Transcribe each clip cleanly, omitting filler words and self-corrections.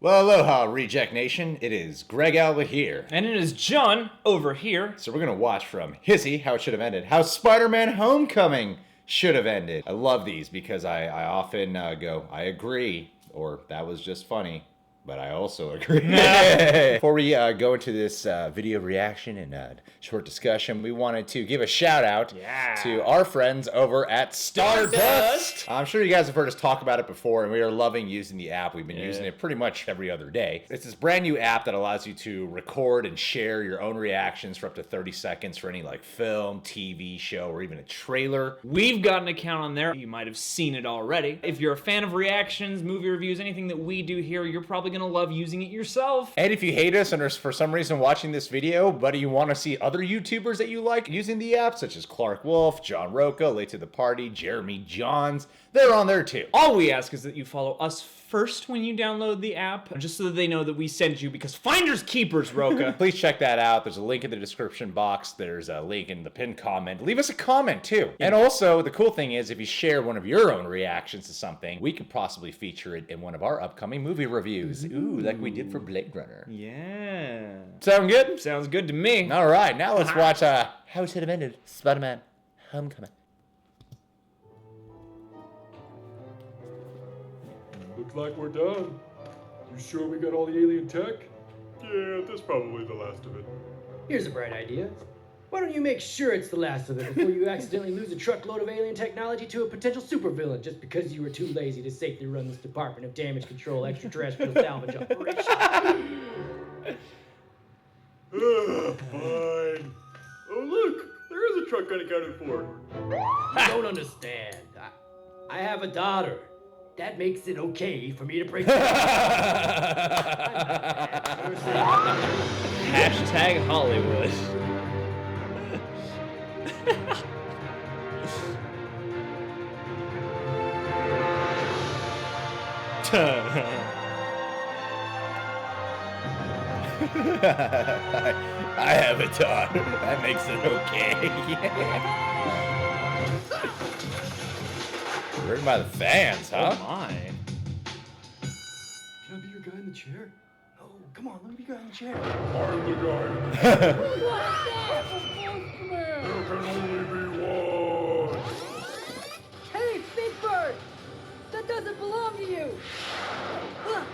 Well, aloha, Reject Nation. It is Greg Alba here. And it is John over here. So we're going to watch from HISHE, How It Should Have Ended, How Spider-Man Homecoming Should Have Ended. I love these because I often go, I agree, or that was just funny. But I also agree. Before we go into this video reaction and short discussion, we wanted to give a shout out to our friends over at Stardust. I'm sure you guys have heard us talk about it before, and we are loving using the app. We've been using it pretty much every other day. It's this brand new app that allows you to record and share your own reactions for up to 30 seconds for any like film, TV show, or even a trailer. We've got an account on there. You might have seen it already. If you're a fan of reactions, movie reviews, anything that we do here, you're probably gonna love using it yourself. And if you hate us and are for some reason watching this video, but you want to see other YouTubers that you like using the app, such as Clark Wolf, John Roca, Late to the Party, Jeremy Johns, they're on there too. All we ask is that you follow us first when you download the app, just so that they know that we sent you, because finders keepers, Roca. Please check that out. There's a link in the description box. There's a link in the pinned comment. Leave us a comment too. And also, the cool thing is if you share one of your own reactions to something, we could possibly feature it in one of our upcoming movie reviews. Ooh, like we did for Blade Runner. Yeah. Sound good? Sounds good to me. All right, now let's watch How It Should Have Ended, Spider-Man Homecoming. Looks like we're done. You sure we got all the alien tech? Yeah, that's probably the last of it. Here's a bright idea. Why don't you make sure it's the last of it before you accidentally lose a truckload of alien technology to a potential supervillain just because you were too lazy to safely run this Department of Damage Control extraterrestrial salvage operation? Fine. Oh look, there is a truck unaccounted for. You don't understand. I have a daughter. That makes it okay for me to break the Hashtag Hollywood. I have a daughter. That makes it okay. Written by the fans, huh? Oh my. Can I be your guy in the chair? No, come on, let me be your guy in the chair. I'm the guy. There can only be one. Hey, Big Bird! That doesn't belong to you! What?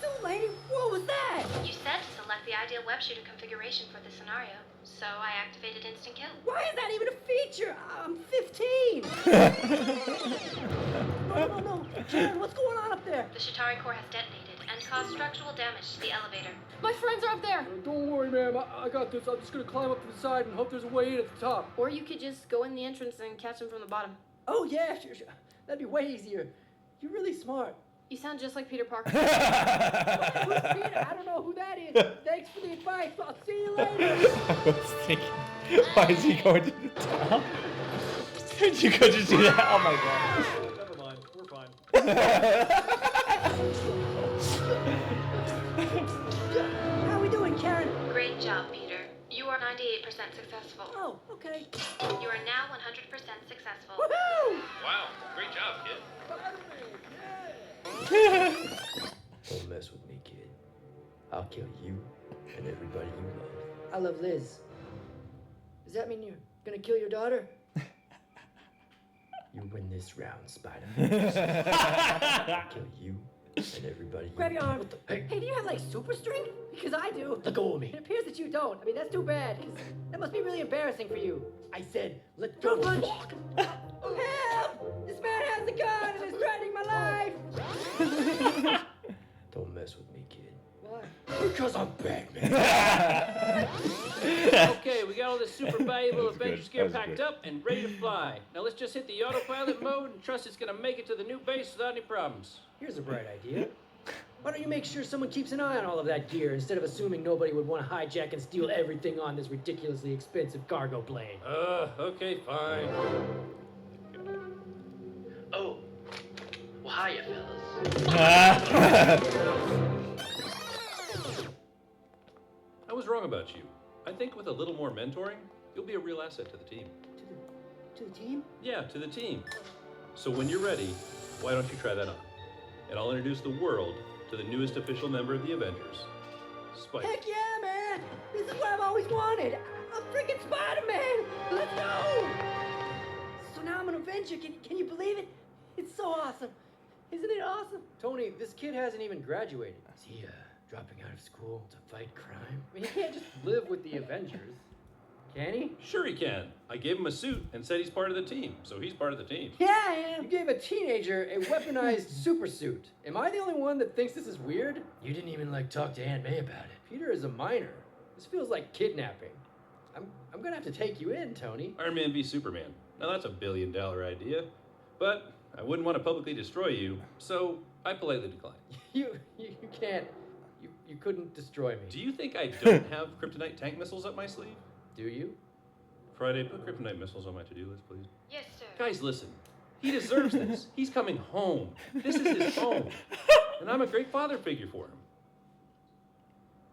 So, lady, what was that? You said to select the ideal web shooter configuration for the scenario, so I activated Instant Kill. Why is that even a feature? I'm 15! No. Sharon, what's going on up there? The Shatari core has detonated and caused structural damage to the elevator. My friends are up there! Don't worry, ma'am. I got this. I'm just gonna climb up to the side and hope there's a way in at the top. Or you could just go in the entrance and catch them from the bottom. Oh, yeah, sure. That'd be way easier. You're really smart. You sound just like Peter Parker. Who's Peter? I don't know who that is. Thanks for the advice. I'll see you later. I was thinking, why is he going to the top? Did you go to do that? Oh my god. Never mind, we're fine. How we doing, Karen? Great job, Peter. You are 98% successful. Oh, okay. You are now 100% successful. Woohoo! Wow, great job, kid. Don't mess with me, kid. I'll kill you and everybody you love. I love Liz. Does that mean you're gonna kill your daughter? You win this round, Spider-Man. I'll kill you and everybody you Grab your arm. What the heck? Hey, do you have like super strength? Because I do. Let go of me. It appears that you don't. I mean, that's too bad. 'Cause that must be really embarrassing for you. I said, let go Don't of me. punch. Help! This man has a gun and is threatening my life. Don't mess with me, kid. Why? Because I'm Batman. Okay, we got all this super valuable Avengers gear That was packed good. up and ready to fly. Now let's just hit the autopilot mode and trust it's gonna make it to the new base without any problems. Here's a bright idea. Why don't you make sure someone keeps an eye on all of that gear instead of assuming nobody would want to hijack and steal everything on this ridiculously expensive cargo plane? Okay, fine. Oh, well, hiya, fellas. I was wrong about you. I think with a little more mentoring, you'll be a real asset to the team. To the team? Yeah, to the team. So when you're ready, why don't you try that on? And I'll introduce the world to the newest official member of the Avengers, Spike. Heck yeah, man! This is what I've always wanted. I'm freaking Spider-Man. Let's go! So now I'm an Avenger. Can you believe it? It's so awesome. Isn't it awesome? Tony, this kid hasn't even graduated. Is he dropping out of school to fight crime? I mean, he can't just live with the Avengers. Can he? Sure he can. I gave him a suit and said he's part of the team, so he's part of the team. Yeah, I am. You gave a teenager a weaponized super suit. Am I the only one that thinks this is weird? You didn't even talk to Aunt May about it. Peter is a minor. This feels like kidnapping. I'm gonna have to take you in, Tony. Iron Man v Superman. Now that's a $1 billion idea, but I wouldn't want to publicly destroy you, so I politely decline. You can't. You couldn't destroy me. Do you think I don't have kryptonite tank missiles up my sleeve? Do you? Friday, put kryptonite missiles on my to-do list, please. Yes, sir. Guys, listen. He deserves this. He's coming home. This is his home. And I'm a great father figure for him.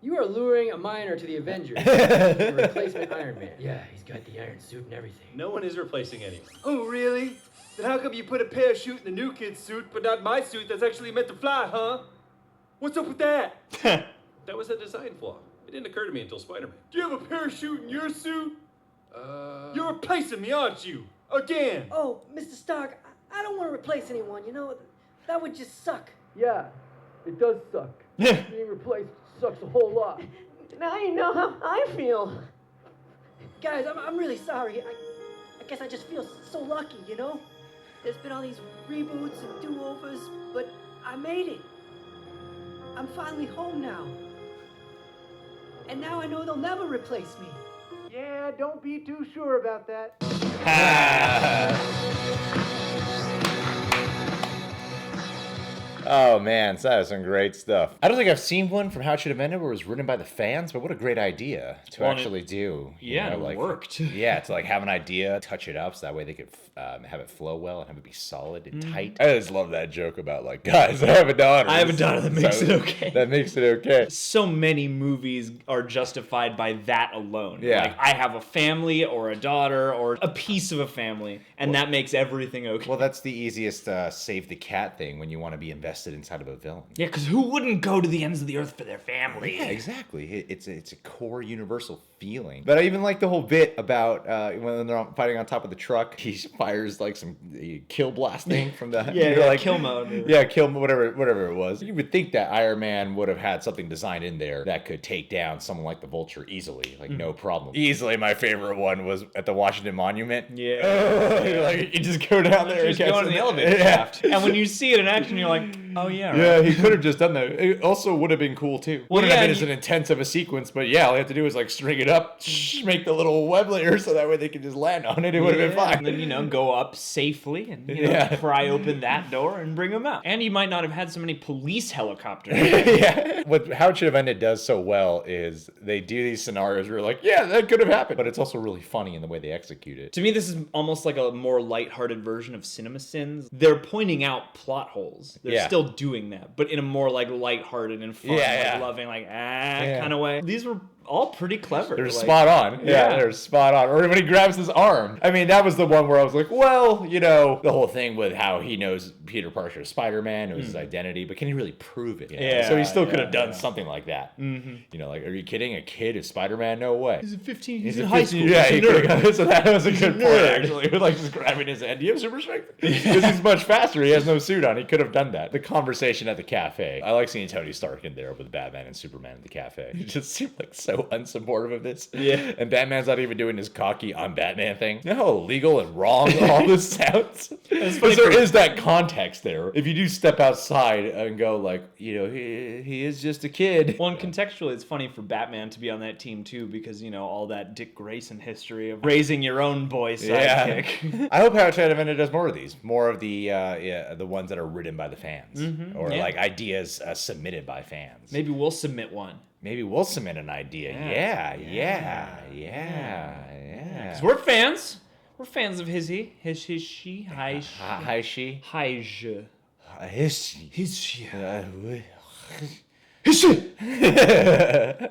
You are luring a minor to the Avengers. A replacement Iron Man. Yeah, he's got the iron suit and everything. No one is replacing anyone. Oh, really? Then how come you put a parachute in the new kid's suit, but not my suit that's actually meant to fly, huh? What's up with that? That was a design flaw. It didn't occur to me until Spider-Man. Do you have a parachute in your suit? You're replacing me, aren't you? Again! Oh, Mr. Stark, I don't want to replace anyone, you know? That would just suck. Yeah, it does suck. Being replaced sucks a whole lot. Now you know how I feel. Guys, I'm really sorry. I guess I just feel so lucky, you know? There's been all these reboots and do-overs, but I made it. I'm finally home now. And now I know they'll never replace me. Yeah, don't be too sure about that. Oh man, so that was some great stuff. I don't think I've seen one from How It Should Have Ended where it was written by the fans, but what a great idea to actually do. Yeah, it worked. Yeah, to have an idea, touch it up so that way they could have it flow well and have it be solid and tight. I just love that joke about guys, I have a daughter. I have a daughter, that makes it okay. That makes it okay. So many movies are justified by that alone. Yeah. I have a family or a daughter or a piece of a family, and that makes everything okay. Well, that's the easiest save the cat thing when you want to be invested inside of a villain. Yeah, because who wouldn't go to the ends of the earth for their family? Yeah, exactly. It's a core universal feeling. But I even like the whole bit about when they're fighting on top of the truck, he fires some kill blast thing from the kill mode. Yeah, kill whatever it was. You would think that Iron Man would have had something designed in there that could take down someone like the Vulture easily, no problem. Easily, my favorite one was at the Washington Monument. Yeah, you just go down there and just go in the elevator shaft. And when you see it in action, you're like, oh yeah, right. Yeah, he could have just done that. It also would have been cool too. Wouldn't have been as an intense of a sequence, but yeah, all you have to do is string it up, make the little web layer so that way they can just land on it. It would have been fine. And then go up safely and pry open that door and bring them out. And you might not have had so many police helicopters. Yeah. What How It Should Have Ended does so well is they do these scenarios where you're like, yeah, that could have happened, but it's also really funny in the way they execute it. To me, this is almost like a more lighthearted version of Cinema Sins. They're pointing out plot holes. They're still doing that, but in a more lighthearted and fun, loving, kind of way. These were all pretty clever. They're spot on. Yeah, they're spot on. Or when he grabs his arm. I mean, that was the one where I was like, well, the whole thing with how he knows Peter Parker is Spider-Man, knows his identity, but can he really prove it? Yeah. So he still could have done something like that. Mm-hmm. Are you kidding? A kid is Spider-Man? No way. He's 15. He's in high school. Yeah, so that was a good point, actually. With just grabbing his hand. Do you have super strength? Because he's much faster. He has no suit on. He could have done that. The conversation at the cafe. I like seeing Tony Stark in there with Batman and Superman at the cafe. He just seemed so unsupportive of this. Yeah. And Batman's not even doing his cocky I'm Batman thing. You know how illegal and wrong all this sounds? Because there is that context there. If you do step outside and go he is just a kid. Well, and contextually, it's funny for Batman to be on that team too, because all that Dick Grayson history of raising your own boy sidekick. Yeah. I hope How It Should Have Ended does more of these. More of the ones that are written by the fans. Or ideas submitted by fans. Maybe we'll submit one. Maybe we'll submit an idea. Yeah. Because we're fans. We're fans of HISHE. HISHE. HISHE. HISHE. HISHE. HISHE. HISHE.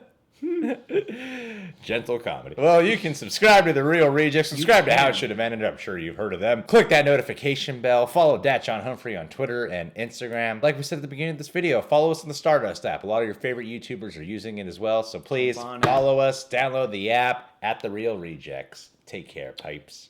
Gentle comedy. Well, you can subscribe to The Real Rejects, subscribe to How It Should Have Ended. I'm sure you've heard of them. Click that notification bell. Follow John Humphrey on Twitter and Instagram. Like we said at the beginning of this video, follow us on the Stardust app. A lot of your favorite YouTubers are using it as well, so please follow us, download the app at The Real Rejects. Take care, pipes.